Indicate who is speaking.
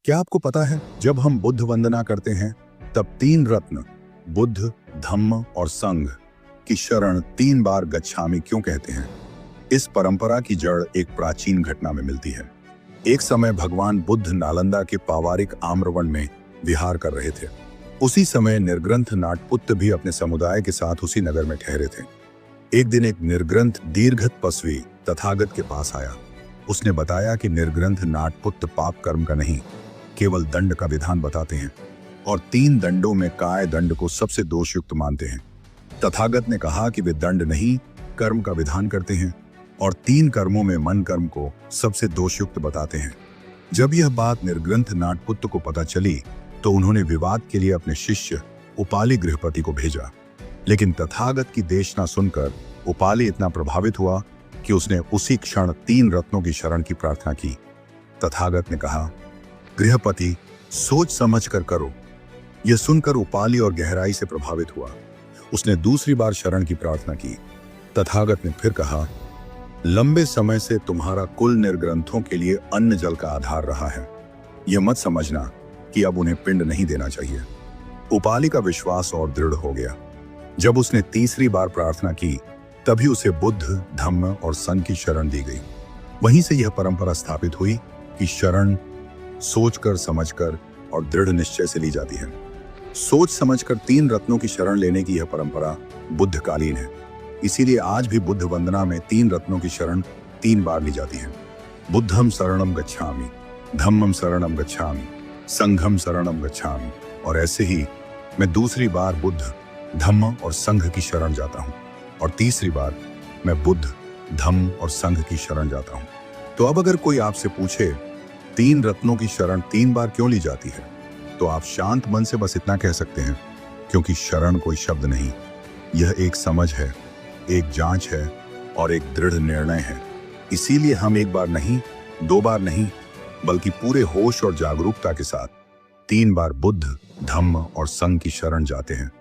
Speaker 1: क्या आपको पता है, जब हम बुद्ध वंदना करते हैं तब तीन रत्न बुद्ध, धम्म और संघ की शरण 3 बार गच्छामि क्यों कहते हैं? इस परंपरा की जड़ एक प्राचीन घटना में मिलती है। एक समय भगवान बुद्ध नालंदा के पावारिक आम्रवन में विहार कर रहे थे। उसी समय निर्ग्रंथ नाटपुत्र भी अपने समुदाय के साथ उसी नगर में ठहरे थे। एक दिन एक निर्ग्रंथ दीर्घ तपस्वी तथागत के पास आया। उसने बताया कि निर्ग्रंथ नाटपुत्र पाप कर्म का नहीं, केवल दंड का विधान बताते हैं और 3 दंडों में काय दंड को सबसे दोषयुक्त मानते हैं। तथागत ने कहा कि वे दंड नहीं, कर्म का विधान करते हैं और 3 कर्मों में मन कर्म को सबसे दोषयुक्त बताते हैं। जब यह बात निर्ग्रंथ नाटपुत्र को पता चली तो उन्होंने विवाद के लिए अपने शिष्य उपाली गृहपति को भेजा। लेकिन तथागत की देशना सुनकर उपाली इतना प्रभावित हुआ कि उसने उसी क्षण 3 रत्नों की शरण की प्रार्थना की। तथागत ने कहा, गृहपति, सोच समझ कर करो। यह सुनकर उपाली और गहराई से प्रभावित हुआ। उसने दूसरी बार शरण की प्रार्थना की। तथागत ने फिर कहा, लंबे समय से तुम्हारा कुल निर्ग्रंथों के लिए अन्न जल का आधार रहा है। यह मत समझना कि अब उन्हें पिंड नहीं देना चाहिए। उपाली का विश्वास और दृढ़ हो गया। जब उसने तीसरी बार प्रार्थना की तभी उसे बुद्ध, धम्म और संघ की शरण दी गई। वहीं से यह परंपरा स्थापित हुई कि शरण सोचकर, समझकर और दृढ़ निश्चय से ली जाती है। सोच समझकर 3 रत्नों की शरण लेने की यह परंपरा बुद्धकालीन है। इसीलिए आज भी बुद्ध वंदना में 3 रत्नों की शरण 3 बार ली जाती है। बुद्धम शरणम गच्छामि, धम्मम शरणम गच्छामि, संघम शरणम गच्छामि। और ऐसे ही मैं दूसरी बार बुद्ध, धम्म और संघ की शरण जाता हूँ और तीसरी बार मैं बुद्ध, धम्म और संघ की शरण जाता हूँ। तो अब अगर कोई आपसे पूछे 3 रत्नों की शरण 3 बार क्यों ली जाती है, तो आप शांत मन से बस इतना कह सकते हैं, क्योंकि शरण कोई शब्द नहीं, यह एक समझ है, एक जांच है और एक दृढ़ निर्णय है। इसीलिए हम 1 बार नहीं, 2 बार नहीं, बल्कि पूरे होश और जागरूकता के साथ 3 बार बुद्ध, धम्म और संघ की शरण जाते हैं।